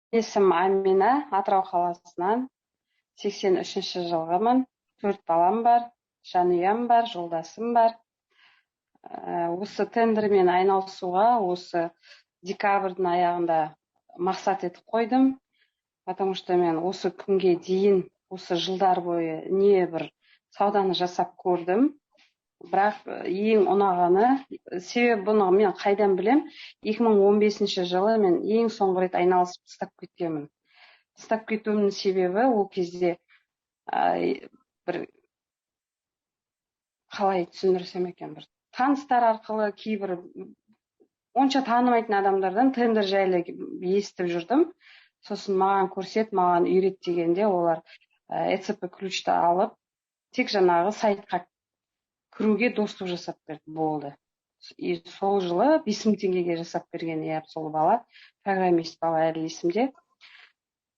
Есім Амина, Атырау қаласынан 83-ші жылғымын. 4 балам бар, жанұям бар, жолдасым бар. Осы тендермен айналысуға осы декабрьдің аяғында мақсат етіп қойдым. Потому что мен осы күнге дейін, осы жылдар бойы не бір сауданы жасап көрдім. Бірақ ең ұнағаны, себебі бұны мен қайдан білем, 2015 жылы мен ең соңғы рет айналысып тастап кеткенмін. Тастап кетуімнің себебі ол кезде бір қалай түсіндірсем екен, бір таныстар арқылы кейбір онша танымайтын адамдардан тендер жайлы естіп жүрдім. Сосын маған көрсет, маған үйрет дегенде олар ECP ключті алып, тек жаңағы сайтқа кіруге доступ жасап берді, болды. И сол жылы 5000 теңгеге жасап берген, сол бала, программист бала әлі есімде.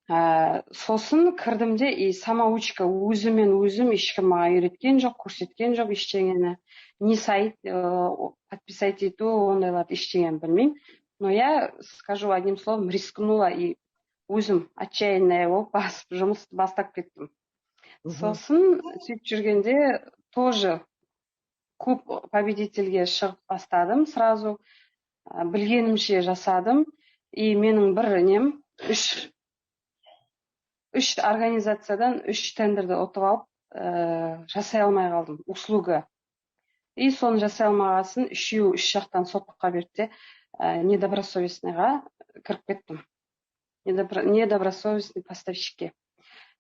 Сосын кірдім де, самоучка өзімен өзім, ешкім маған үйреткен жоқ, көрсеткен жоқ ештеңені. Не сайт, подписать ету, ондайларды ештеңені білмеймін. Но я скажу одним словом, рискнула и өзім отчаянная болып жұмысты бастап кеттім. Сосын сөйтіп жүргенде тоже көп победительге шығып бастадым сразу. Білгенімше жасадым. И менің бір нем үш организациядан 3 тендерді ұтып алып, жасай алмай қалдым, услуга. И соны жасай алмағасын, үшеу үш жақтан сотқа берді, недобросовестныйға кіріп кеттім. Недобросовестный поставщикке.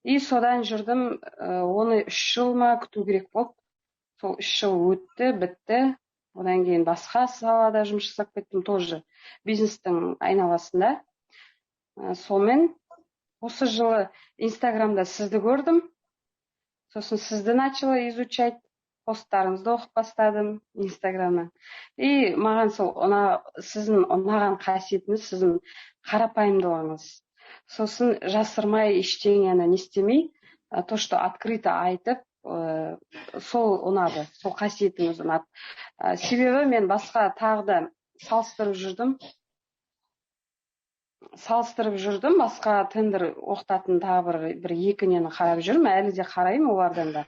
И содан жүрдім, оны 3 жыл ма күту керек болды. Сол 3 жыл өтті, бітті. Одан кейін басқа салада жұмыс жасап кеттім, тоже бизнестің айналасында. Сонымен осы жылы Инстаграмда сізді көрдім. Сосын сізді начала изучать, посттарыңызды оқып бастадым Инстаграмнан. И маған сол сіздің ұнаған қасиетіңіз, сіздің қарапайымдылығыңыз. Сосын жасырмай ештеңені не істемей, то, что открыто айтып, сол ұнады, сол қасиетіңіз ұнады. Себебі мен басқа тағы да салыстырып жүрдім, басқа тендер оқытатын тағы бір екі нені қарап жүрмін, әлі де қараймын олардан да.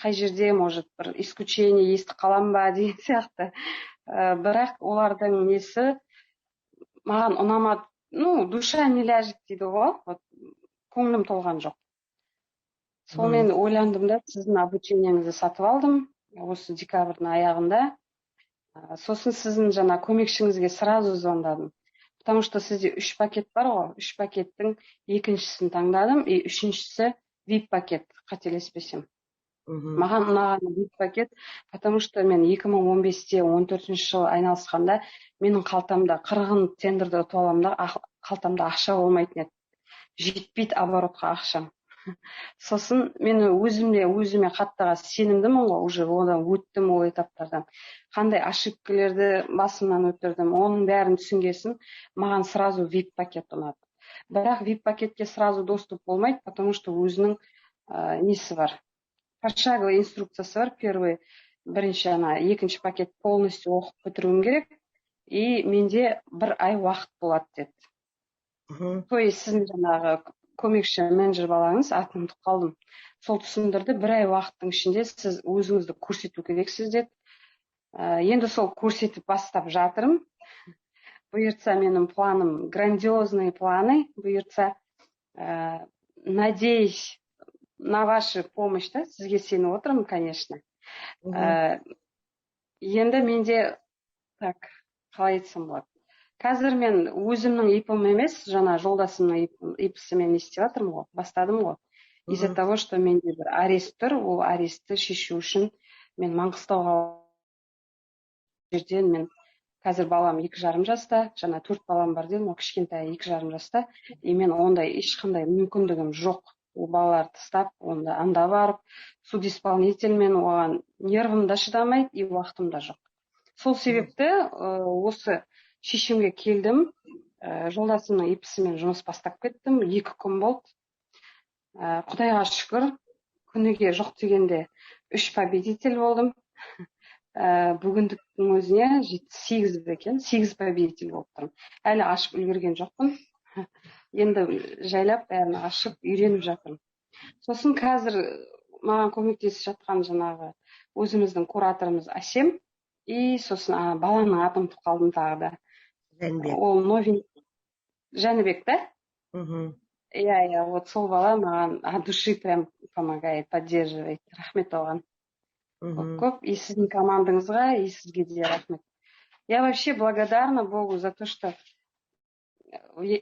Қай жерде, может, бір исключение естіп қалам ба деген сияқты. Бірақ олардың несі маған ұнамады. Душа не ляжет дейді ғой, көңілім толған жоқ. Сонымен ойландым да, сіздің обучениеңізді сатып алдым, осы декабрьдің аяғында. Сосын сіздің жаңа көмекшіңізге сразу звондадым. Потому что сізде 3 пакет бар ғой, 3 пакеттің екіншісін таңдадым, и үшіншісі VIP пакет, қателеспесем. Маған ұнаған VIP пакет, потому что мен 2015-те 14 жылы айналысқанда менің қалтамда 40 тендерді ұтып аламын да, қалтамда ақша болмайтын еді. Жетпейді оборотқа ақшам. Сосын мен өзіме қаттыға сенімдімін ғой, уже одан өттім ол этаптардан. Қандай ошибкалерді басымнан өтірдім, оның бәрін түсінгесін, маған сразу VIP пакет ұнады. Бірақ VIP пакетке сразу доступ болмайды, потому что өзінің несі бар. Пошаговый инструкциясы бар, бірінші екінші пакет полностью оқып бітіруім керек, и менде 1 ай уақыт болады деді. То есть сіздің жаңағы көмекші менеджер балаңыз, атын ұмытып қалдым. Сол түсіндірді, 1 ай уақыттың ішінде сіз өзіңізді көрсету керексіз деді. Енді сол көрсетіп бастап жатырмын. Бұйыртса менің планым, грандиозные планы, бұйыртса, надеюсь на вашу помощь, да, сізге сеніп отырмын, конечно. Енді менде, қалай айтсам болады. Қазір мен өзімнің ипім емес, жаңа жолдасымның ипісімен істеп жатырмын ғой, бастадым ғой. Из-за того, что менде бір арест тұр, ол арестті шешу үшін мен Маңғыстауға жерден мен қазір балам 2,5 жаста, жаңа 4 балам бар дедім, ол кішкентай 2,5 жаста, и мен ондай ешқандай мүмкіндігім жоқ. Ол балаларды тастап, онда анда барып, судисполнительмен оған нервым да шыдамайды, и уақытым да жоқ. Сол себепті осы шешімге келдім, жолдасымның ипісімен жұмыс бастап кеттім, 2 күн болды. Құдайға шүкір, күніге жоқ дегенде 3 победитель болдым. Бүгіндіктің өзіне 8 победитель болып тұрмын. Әлі ашып үлгерген жоқпын. енді жайлап бәрін ашып үйреніп жатырмын. Сосын қазір маған көмектесіп жатқан жаңағы өзіміздің кураторымыз Әсем, и сосын баланың атын ұмытып қалдым тағы да. Жәнібек. Ол Жәнібек, да? Иә, вот сол бала маған от души прям помогает, поддерживает. Рахмет оған. Көп. И сіздің командаңызға, и сізге де рахмет. Я вообще благодарна Богу за то, что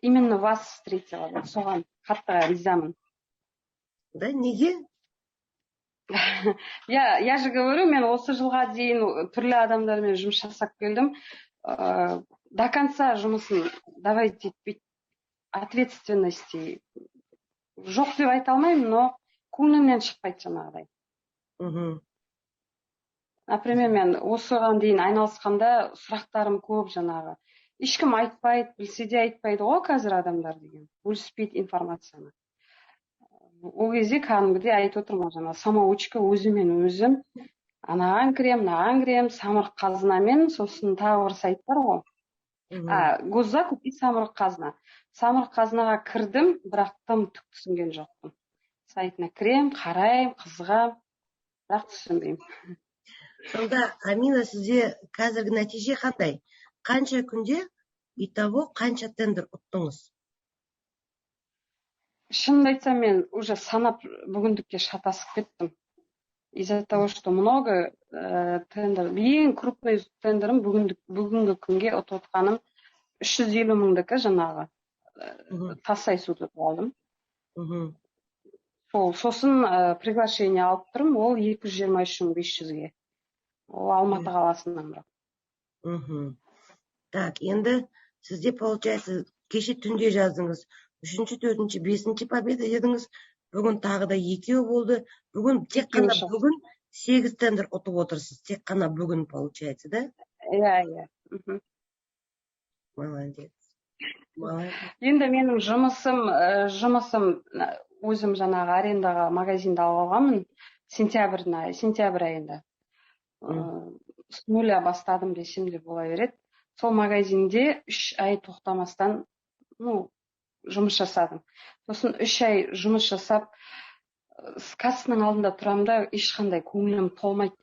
именно вас встретила. Соған қатты ризамын. Да, неге? Я же говорю, мен осы жылға дейін түрлі адамдармен жұмыс жасап келдім. До конца жұмысын давайте етпейді. Ответственности жоқ деп айта алмаймын, но көңілімнен шықпайды жаңағыдай. Например, мен осыған дейін айналысқанда сұрақтарым көп жаңағы. Ешкім айтпайды, білсе де айтпайды ғой қазір адамдар деген. Бөліспейді информацияны. Ол кезде кәдімгідей айтып отырмын жаңағы самоучка өзімен өзім. Анаған кірем, самұрық қазынамен, сосын тағы бір сайт бар ғой. Госзакуп и самұрық қазына. Самұрық қазынаға кірдім, бірақ тым түк түсінген жоқпын. Сайтына кірем, қарайым, қызығам, бірақ түсінбеймін. Сонда, Амина, сізде қазіргі нәтиже қандай? Қанша күнде итого қанша тендер ұттыңыз? Шынымды айтсам, мен уже санап бүгіндікке шатасып кеттім. Из-за того, что много тендер, ең крупный тендерім бүгінгі күнге ұтып отқаным 350 мыңдікі жаңағы Тассай суды алдым. Сосын приглашение алып тұрмын, ол 223.500-ге. Ол Алматы қаласынан бірақ. Так, енді сізде, получается, кеше түнде жаздыңыз. 3-ші, 4-ші, 5-ші победа дедіңіз. Бүгін тағы да 2 болды. Бүгін тек қана бүгін 8 тендер ұтып отырсыз. Тек қана бүгін, получается, да? Иә. Молодец. Енді менің жұмысым өзім жаңағы арендаға магазинді алып алғанмын сентябрь айында. С нуля бастадым десем де бола береді. Сол магазинде 3 ай тоқтамастан жұмыс жасадым. Сосын 3 ай жұмыс жасап, кассаның алдында тұрамын да, ешқандай көңілім толмайды.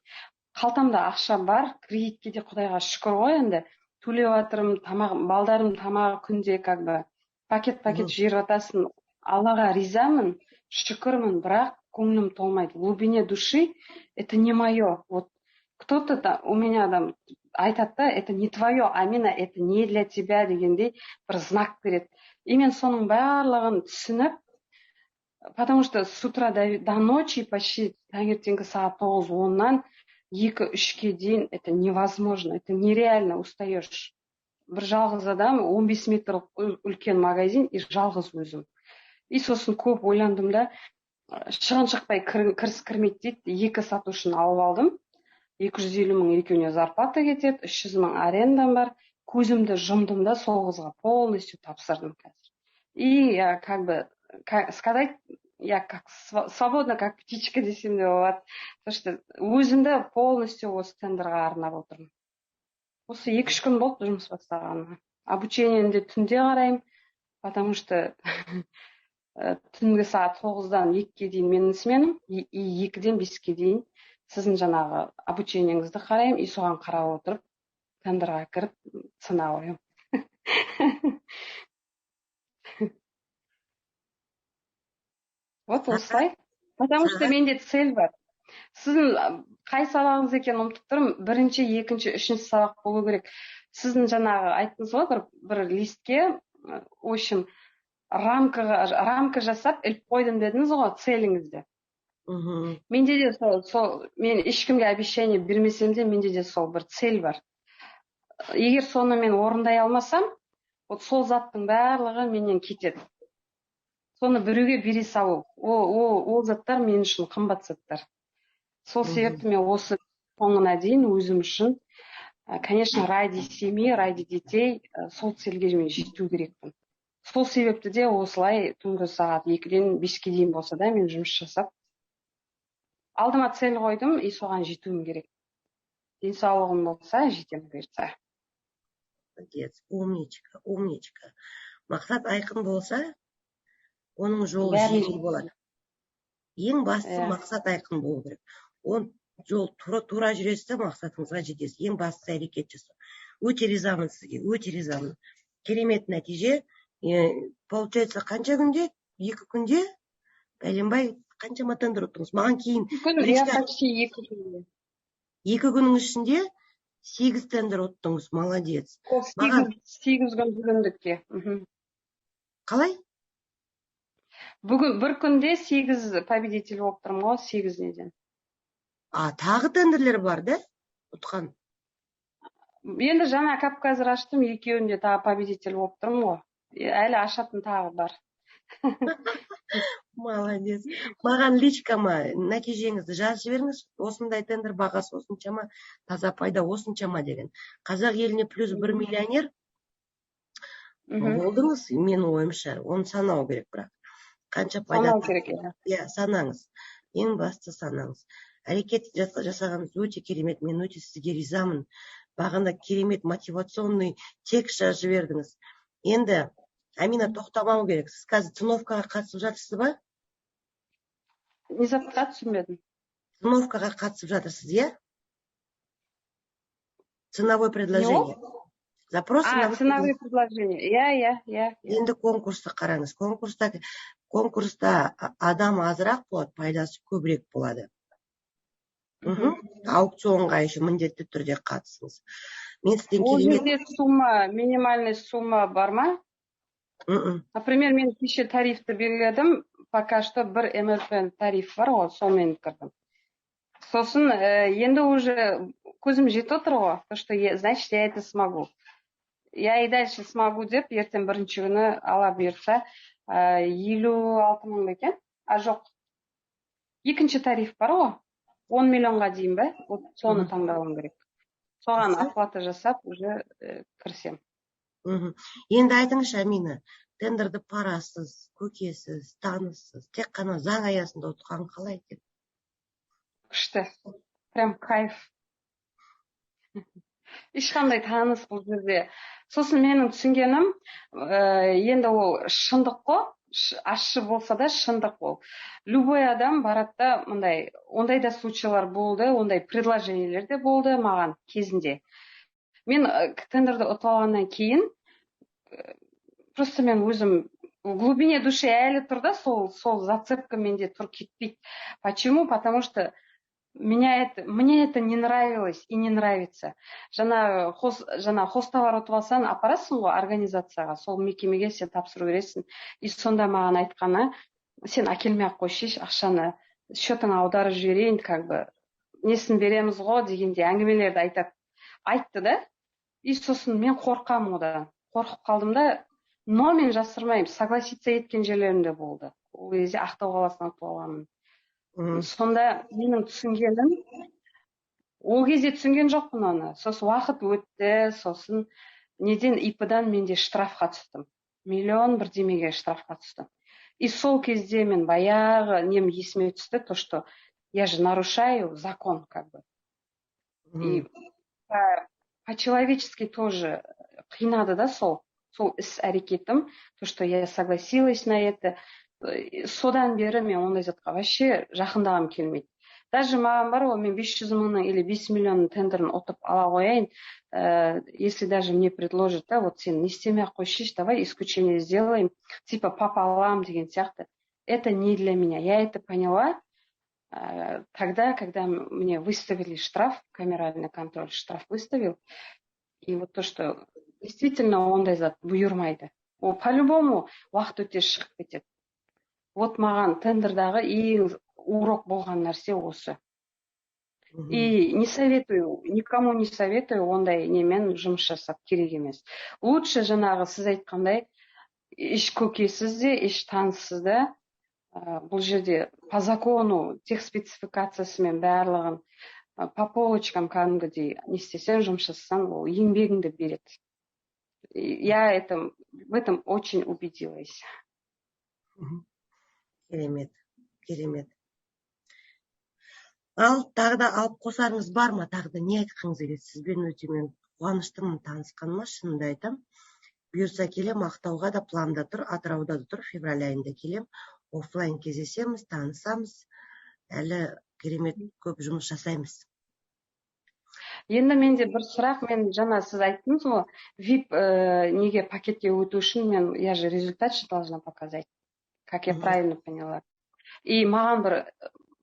Қалтамда ақша бар, кредитке де Құдайға шүкір ғой енді. Төлеп жатырмын, балдарым тамағы күнде как бы пакет жіберіп жатасың. Аллаға ризамын, шүкірмін, бірақ көңілім толмайды. В глубине души это не мое. Вот кто-то у меня там айтады да, это не твое, Амина, это не для тебя дегендей бір знак береді. И мен соның барлығын түсініп, потому что с утра до ночи, почти таңертеңгі сағат 9-10-нан 2-3-ке дейін это невозможно, это нереально, устаешь. Бір жалғыз адам, 15 метр үлкен магазин, и жалғыз өзім. И сосын көп ойландым да, шығын шықпай кіріс кірмейді дейді, 2 сатушыны алып алдым. 250 мың екеуіне зарплата кетеді, 300 мың арендам бар. Көзімді жұмдым да, сол қызға полностью тапсырдым қазір. И как бы сказать, я как свободно, как птичка десем де болады. Потому что өзімді полностью осы тендерға арнап отырмын. Осы 2-3 күн болды жұмыс бастағаныма. Обучениені түнде қараймын, потому что түнгі сағат 9-дан 2-ге дейін менің сменім, и 2-ден 5-ге дейін сіздің жаңағы обучениеңізді қараймын, и соған қарап отырып, тендерға кіріп, сына қоямын. Вот осылай. Потому что менде цель бар. Сіздің қай сабағыңыз екенін ұмытып тұрмын, 1-ші, 2-ші, 3-ші сабақ болу керек. Сіздің жаңағы айттыңыз ғой, бір листке, в общем, рамка жасап, іліп қойдым дедіңіз ғой, целіңізде. Менде де сол, мен ешкімге обещание бермесем де, менде де сол бір цель бар. Егер соны мен орындай алмасам, вот сол заттың барлығы менен кетеді. Соны біреуге бере салу. Ол заттар мен үшін қымбат заттар. Сол себепті мен осы соңына дейін өзім үшін, конечно, ради семьи, ради детей, сол цельге мен жету керекпін. Сол себепті де осылай түнгі сағат 2-ден 5-ге дейін болса да мен жұмыс жасап, алдыма цель қойдым, и соған жетуім керек. Денсаулығым болса, жетем бұйыртса. Молодец, умничка. Мақсат айқын болса, оның жолы бәрін жеңіл болады. Ең бастысы иә. мақсат айқын болу керек. Он жол тура жүресіз де мақсатыңызға жетесіз. Ең бастысы әрекет жасау. Өте ризамын сізге, өте ризамын. Керемет нәтиже. Получается, қанша күнде? 2 күнде? Бәленбай, қаншама тендер ұттыңыз? Маған кейін Почти 2 күнде. 2 күннің ішінде 8 тендер ұттыңыз. Молодец. Ол 8 күн жүргендікке. Қалай? Бүгін бір күнде 8 победитель болып тұрмын ғой, 8 неден. Тағы тендерлер бар, да? Ұтқан. Енді жаңа Кавказыр аштым, екеуінде тағы победитель болып тұрмын ғой. Әлі ашатын тағы бар. Молодец. Маған личкама нәтижеңізді жазып жіберіңіз. Осындай тендер бағасы осыншама, таза пайда осыншама деген. Қазақ еліне плюс 1 миллионер болдыңыз, менің ойымша. Оны санау керек, бірақ. Қанша пайда? Санау керек, иә. Санаңыз. Ең басты санаңыз. Әрекет жасағаныңыз өте керемет. Мен өте сізге ризамын. Бағана керемет мотивационный текст жазып жібердіңіз. Енді Амина, тоқтамау керек. Сіз қазір циновкаға қатысып жатырсыз ба? Не затқа түсінбедім. Циновкаға қатысып жатырсыз, иә? Ценовое предложение. Запрос. Ценовое предложение. Иә. Енді конкурсты қараңыз. Конкурста адам азырақ болады, пайдасы көбірек болады. Аукционға еще міндетті түрде қатысыңыз. Мен сізден Ол жерде минимальный сумма бар ма? Например, мен кеше тарифті белгіледім, пока что бір МРП тариф бар ғой, сонымен кірдім. Сосын енді уже көзім жетіп отыр ғой, то что значит я это смогу. Я и дальше смогу деп, ертең бірінші күні ала бұйыртса 56 мың екен. Жоқ. Екінші тариф бар ғой, 10 миллионға дейін бе? Соны таңдауым керек. Соған оплата жасап, уже кірсем. Енді айтыңызшы, Амина, тендерді парасыз, көкесіз, таныссыз, тек қана заң аясында ұтқан қалай деп? Күшті. Прям кайф. Ешқандай таныс бұл жерде. Сосын менің түсінгенім, енді ол шындық қой, ащы болса да шындық ол. Любой адам баратта ондай да случайлар болды, ондай предложениелер де болды маған кезінде. Мен тендерді ұтып алғаннан кейін, просто мен өзім в глубине души әлі тұр да, сол зацепка менде тұр, кетпейді. Почему? Потому что мне это не нравилось и не нравится. Жаңа хостовар ұтып алсаң, апарасың ғой организацияға, сол мекемеге сен тапсыру бересің. И сонда маған айтқаны, сен әкелмей ақ қойшы, ақшаны счетыңа аударып жіберейін, как бы несін береміз ғой дегенде әңгімелерді айтты да. И сосын мен қорқам одан. Қорқып қалдым да, но мен жасырмаймын, согласиться еткен жерлерінде болды. Ол кезде Ақтау қаласынан ұтып алғанмын. Сонда менің түсінгенім, ол кезде түсінген жоқпын оны. Сосын уақыт өтті, сосын неден ИП-дан менде штрафқа түстім. 1 миллион бірдемеге штрафқа түстім. И сол кезде мен баяғы нем есіме түсті, то что я же нарушаю закон, как бы. И по-человечески тоже қинады да сол іс әрекетім, то что я согласилась на это. Содан бері мен ондай затқа вообще жақындағым келмейді. Даже маған бар ғой, мен 500 мыңның или 5 миллионның тендерін ұтып ала қояйын, если даже мне предложат, да, вот сен не істемей ақ қойшы, давай исключение сделаем, типа пополам деген сияқты. Это не для меня. Я это поняла тогда, когда мне выставили штраф, камеральный контроль штраф выставил, и вот то, что действительно ондай зат бұйырмайды. Ол по-любому уақыт өте шығып кетеді. Вот маған тендердағы ең урок болған нәрсе осы. И не советую, никому не советую ондай немен жұмыс жасап, керек емес. Лучше жаңағы сіз айтқандай, еш көкесіз де, еш таныссыз да, бұл жерде по закону, тех спецификациясымен барлығын, по полочкам кәдімгідей не істесең, жұмыс жасасаң, ол еңбегіңді береді. Я в этом очень убедилась. Керемет, керемет. Ал тағы да алып қосарыңыз бар ма? Тағы да не айтқыңыз келеді? Сізбен өте мен қуаныштымын танысқаныма, шынымды айтам. бұйырса келем, Ақтауға да планда тұр, Атырауда да тұр, февраль айында келем, оффлайн кездесеміз, танысамыз, әлі керемет көп жұмыс жасаймыз. Енді менде бір сұрақ, мен жаңа сіз айттыңыз ғой, VIP неге пакетке өту үшін мен, я же результат же должна показать, как я правильно поняла. И маған бір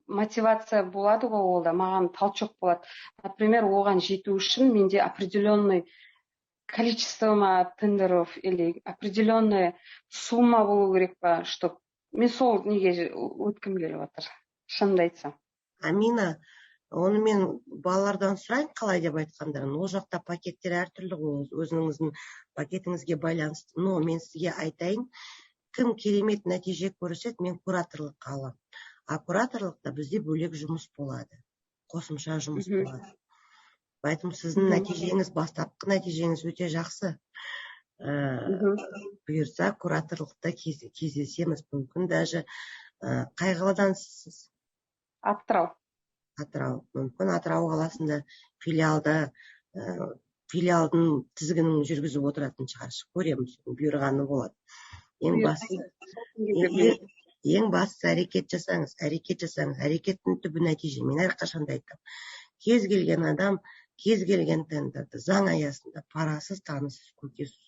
мотивация болады ғой, ол да маған толчок болады. Например, оған жету үшін менде определенный количество тендеров или определенная сумма болу керек па, чтобы мен сол неге өткім келіп жатыр, шынымды айтсам. Амина, оны мен балалардан сұрайын қалай деп айтқандарын. Ол жақта пакеттер әртүрлі ғой, өзіңіздің пакетіңізге байланысты. Но мен сізге айтайын, кім керемет нәтиже көрсетеді, мен кураторлыққа аламын. А кураторлықта бізде бөлек жұмыс болады, қосымша жұмыс болады. Поэтому сіздің нәтижеңіз, бастапқы нәтижеңіз өте жақсы. Бұйырса кураторлықта кездесеміз, мүмкін даже қай қаладансыз? Атырау. Мүмкін Атырау қаласында филиалдың тізгінін жүргізіп отыратын шығаршы, көреміз, бұйырғаны болады. Ең бастысы әрекет жасаңыз, әрекеттің түбі нәтиже. Мен әрқашанда айтам, кез келген адам, кез келген тендерді заң аясында парасыз, танысыз, көкесіз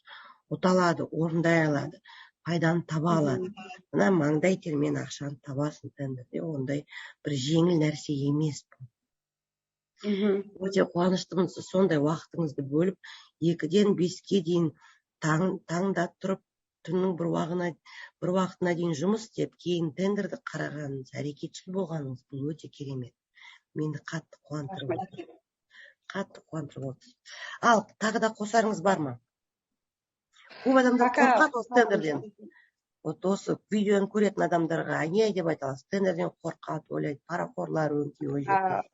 ұта алады, орындай алады, пайданы таба алады. Мына маңдай термен ақшаны табасын тендерде, ондай бір жеңіл нәрсе емес. Өте қуаныштымын, сондай уақытыңызды бөліп, 2-ден 5-ке дейін таңда тұрып, түннің бір уақытына дейін жұмыс істеп, кейін тендерді қарағаныңыз, әрекетшіл болғаныңыз, бұл өте керемет. Мені қатты қуантырып отыр. Ал, тағы да қосарыңыз бар ма? Көп адамдар қорқады осы тендерден. Осы видеоны көретін адамдарға не деп айталасыз? Тендерден қорқады, ойлайды, парақорлар өңкей ойлайды.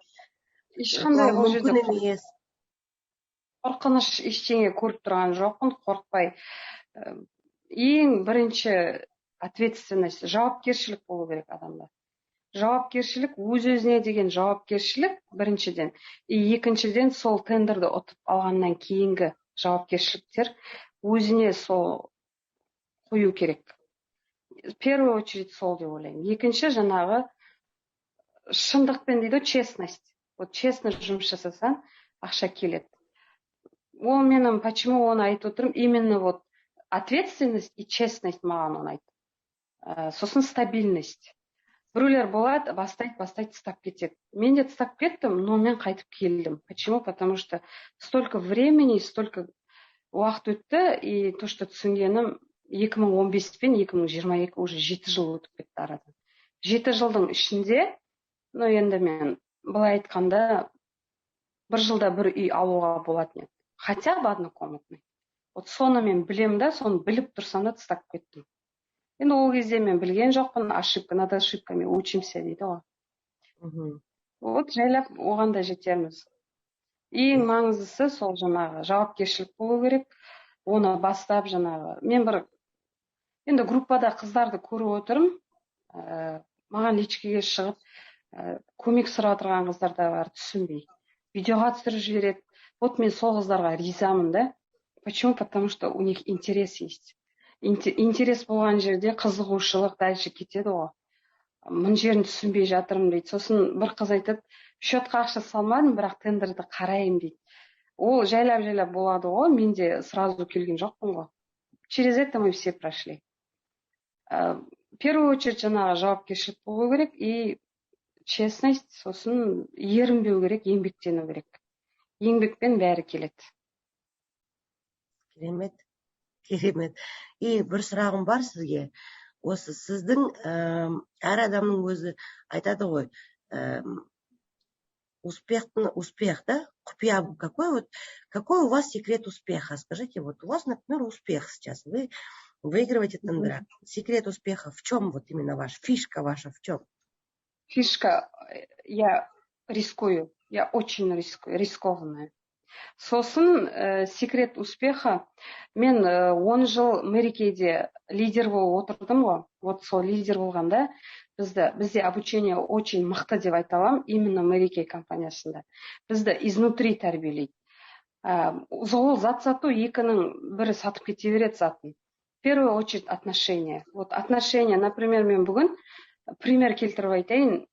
Ешқандай ол жерде мүмкін емес. Қорқыныш ештеңе көріп тұрған жоқпын, қорықпай. Ең бірінші ответственность, жауапкершілік болу керек адамда. Жауапкершілік, өз-өзіне деген жауапкершілік біріншіден. Екіншіден, сол тендерді ұтып алғаннан кейінгі жауапкершіліктер өзіне сол қою керек. В первую очередь сол деп ойлаймын. Екінші, жаңағы шындықпен дейді, честность. Вот честно жұмыс жасасаң, ақша келеді. Ол менің, почему оны айтып отырмын, именно вот ответственность и честность маған ұнайды. Сосын стабильность. Біреулер болады, бастайды, тастап кетеді. Мен де тастап кеттім, но мен қайтып келдім. Почему? Потому что столько времени, столько уақыт өтті, и то, что түсінгенім, 2015 пен 2022 уже 7 жыл өтіп кетті арадан. 7 жылдың ішінде, енді мен былай айтқанда, 1 жылда бір үй алуға болатын еді. Хотя бы однокомнатный. Вот соны мен білем да, соны біліп тұрсам да тастап кеттім. Енді ол кезде мен білген жоқпын, над ошибками учимся дейді ғой. Вот жайлап оған да жетерміз. Ең маңыздысы сол жаңағы жауапкершілік болу керек. Оны бастап жаңағы. Мен енді группада қыздарды көріп отырмын. Маған личкеге шығып, көмек сұрап отырған қыздар да бар, түсінбей. Видеоға түсіріп жібереді. Вот мен сол қыздарға ризамын да. Почему? Потому что у них интерес есть. Интерес болған жерде қызығушылық дальше кетеді ғой. Мың жерін түсінбей жатырмын дейді. Сосын бір қыз айтады, счетқа ақша салмадым, бірақ тендерді қарайым дейді. Ол жайлап болады ғой, мен де сразу келген жоқпын ғой. Через это мы все прошли. В первую очередь жаңағы жауапкершілік болу керек и честность, сосын ерінбеу керек, еңбектену керек. Еңбекпен бәрі келеді. Керемет. И бір сұрағым бар сізге. Осы сіздің әр адамның өзі айтады ғой, успех, да? Құпия, какой у вас секрет успеха? Скажите, вот у вас, например, успех сейчас. Вы выигрываете тендера. Секрет успеха в чем? Вот именно фишка ваша в чем? Фишка, я рискую. Я очень рискованная. Сосын секрет успеха, мен 10 жыл Мэрикейде лидер болып отырдым ғой. Вот сол лидер болғанда бізде обучение очень мықты деп айта аламын, именно Мэрикей компаниясында. Бізді изнутри тәрбиелейді. Ол зат сату екінің бірі сатып кете береді затын. В первую очередь отношения. Вот отношения, например, мен бүгін пример келтіріп айтайын.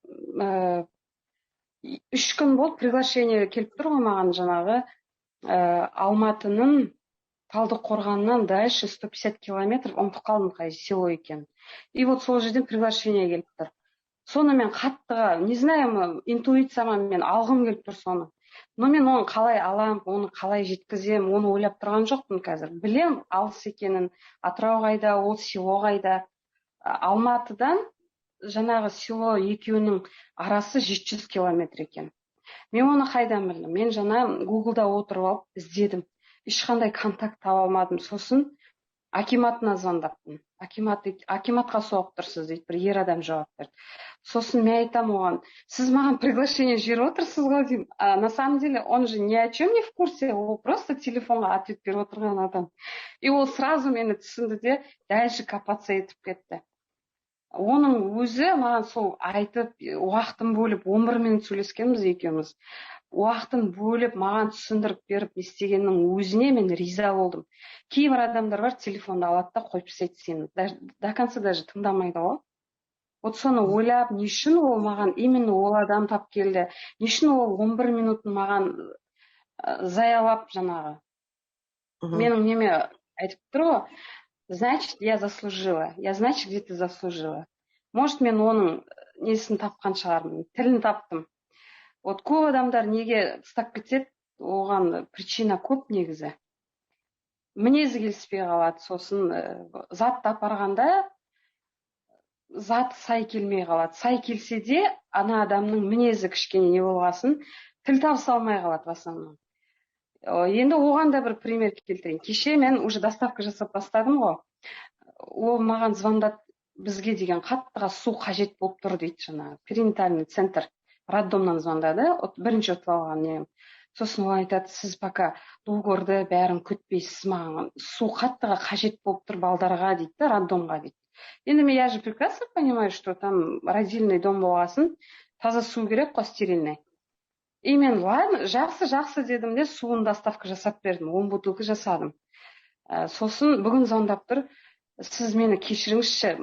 3 күн болды, приглашение келіп тұр ғой маған жаңағы Алматының Талдықорғаннан дальше 150 километр, ұмытып қалдым қай село екен. И вот сол жерден приглашение келіп тұр. Соны мен қаттыға, не знаю, интуицияма мен алғым келіп тұр соны. Но мен оны қалай алам, оны қалай жеткізем, оны ойлап тұрған жоқпын қазір. Білем алыс екенін, Атырау қайда, ол село қайда. Алматыдан жаңағы село екеуінің арасы 700 километр екен. Мен оны қайдан білдім? Мен жаңа Гуглда отырып алып іздедім. Ешқандай контакт таба алмадым. Сосын акиматына звондаппын. Акиматқа соғып тұрсыз дейді, бір ер адам жауап берді. Сосын мен айтам оған, сіз маған приглашение жіберіп отырсыз ғой деймін. На самом деле он же ни о чем не в курсе, ол просто телефонға ответ беріп отырған адам. И ол сразу мені түсінді де дальше копаться етіп кетті. Оның өзі маған сол айтып, уақытын бөліп 11 минут сөйлескенбіз екеуміз. Уақытын бөліп маған түсіндіріп беріп не істегеннің өзіне мен риза болдым. Кейбір адамдар бар, телефонды алады да қойып тастайды сені. До конца даже тыңдамайды ғой. Вот соны ойлап, не үшін ол маған именно ол адам тап келді, не үшін ол 11 минутын маған заялап жаңағы. Менің неме айтып тұр ғой, значит, я заслужила. Я, значит, где-то заслужила. Может, мен оның несін тапқан шығармын, тілін таптым. Вот көп адамдар неге тастап кетеді, оған причина көп негізі. Мінезі келіспей қалады, сосын затты апарғанда зат сай келмей қалады. Сай келсе де, ана адамның мінезі кішкене не болғасын, тіл табыса алмай қалады в основном. Енді оған да бір пример келтірейін. Кеше мен уже доставка жасап бастадым ғой. Ол маған звондады, бізге деген қаттыға су қажет болып тұр дейді жаңағы. Перинатальный центр роддомнан звондады, бірінші ұтып алған нем. Сосын ол айтады, сіз пока договорды бәрін күтпейсіз, маған су қаттыға қажет болып тұр балдарға дейді, роддомға дейді. Енді я же прекрасно понимаю, что там родильный дом болғасын, таза су керек қой, стерильный. И мен, ладно, жақсы дедім де, суын доставка жасап бердім, 10 бутылка жасадым. Сосын бүгін звондап тұр, сіз мені кешіріңізші,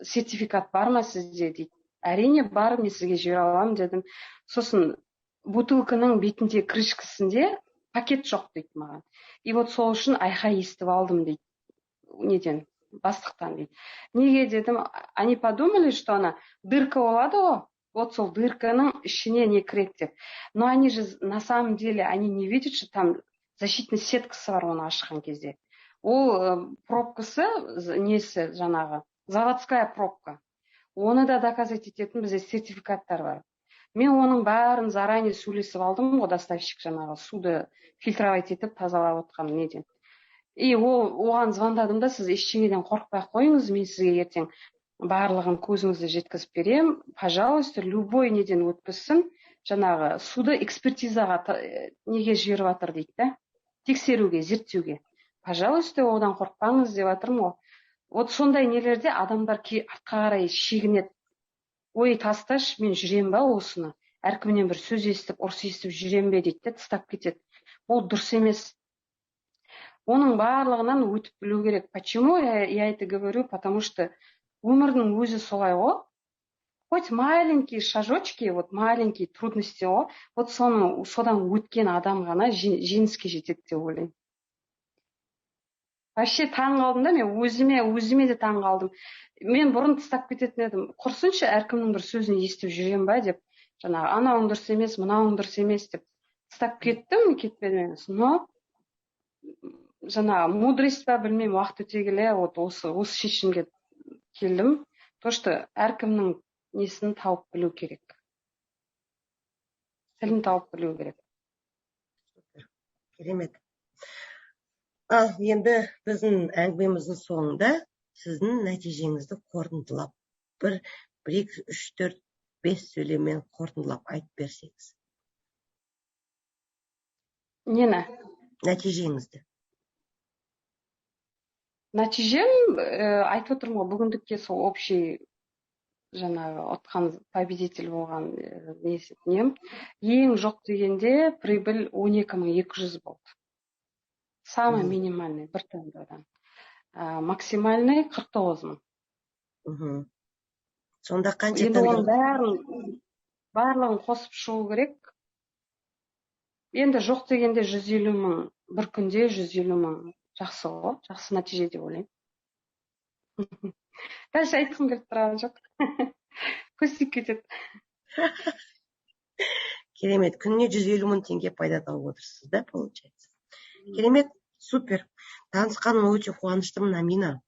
сертификат бар ма сізде дейді. Әрине бар, мен сізге жібере аламын дедім. Сосын бутылканың бетінде крышкасында пакет жоқ дейді маған. И вот сол үшін айқай естіп алдым дейді. Неден? Бастықтан дейді. Неге дедім, они подумали, что она дырка болады ғой. Вот сол дырканың ішіне не кіреді деп. Но они же на самом деле они не видят, что там защитный сеткасы бар оны ашқан кезде. Ол пробкасы несі жаңағы заводская пробка. Оны да доказать ететін бізде сертификаттар бар. Мен оның бәрін заранее сөйлесіп алдым ғой, доставщик жаңағы суды фильтровать етіп тазалап отқан неден. И оған звондадым да, сіз ештеңеден қорықпай қойыңыз, мен сізге ертең барлығын көзіңізді жеткізіп берем. Пожалуйста, любой неден өткізсін, жаңағы суды экспертизаға неге жіберіп жатыр дейді да, тексеруге, зерттеуге. Пожалуйста, одан қорықпаңыз деп жатырмын ғой. Вот сондай нелерде адамдар артқа қарай шегінеді. Ой, тасташ, мен жүрем ба осыны? Әркімнен бір сөз естіп, ұрыс естіп жүрем бе дейді, тастап кетеді. Ол дұрыс емес. Оның барлығынан өтіп білу керек. Почему я это говорю? Потому что өмірдің өзі солай ғой. Хоть маленькие шажочки, вот маленькие трудности ғой, вот содан өткен адам ғана жеңіске жетеді деп ойлаймын. Вообще таң қалдым да, мен өзіме де таң қалдым. Мен бұрын тастап кететін едім. Құрсыншы әркімнің бір сөзін естіп жүрем ба деп, жаңағы анауың дұрыс емес, мынауың дұрыс емес деп тастап кеттім, кетпедім. Но жаңағы мудрость па білмеймін, уақыт өте келе вот осы шешімге келдім. То, что әркімнің несін тауып білу керек. Тілін тауып білу керек. Керемет. Ал енді біздің әңгімеміздің соңында сіздің нәтижеңізді қорытындылап, 1, 2, 3, 4, 5 сөйлеммен қорытындылап айтып берсеңіз. Нені? Нәтижеңізді. Нәтижем, айтып отырмын ғой, бүгіндікке сол общий жаңағы отқан победитель болған нем. Ең жоқ дегенде прибыль 12.200 болды. самый минимальный бір тендердан. Максимальный 49 мың. Сонда қанша енді оның барлығын қосып шығу керек. Енді жоқ дегенде 150 мың, бір күнде 150 мың. Жақсы ғой, жақсы нәтиже деп ойлаймын. Дәл айтқым келіп тұрған жоқ. Көз тиіп кетеді. Керемет, күніне 150 мың теңге пайда тауып отырсыз, да, получается? Керемет, супер. Танысқаныма өте қуаныштымын, Амина.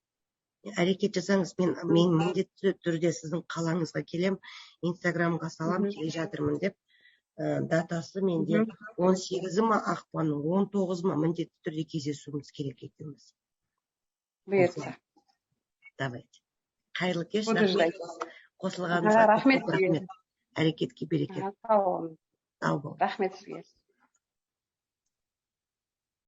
Әрекет жасаңыз, мен міндетті түрде сіздің қалаңызға келем, инстаграмға салам, келе жатырмын деп. Датасы менде 18 ма ақпанның 19 ма міндетті түрде кездесуіміз керек екенбіз. Бұйыртса. Давайте. Қайырлы кеш, қосылғаныңызға рахмет. Әрекетке береке. Сау болыңыз. Сау болыңыз. Рахмет сізге.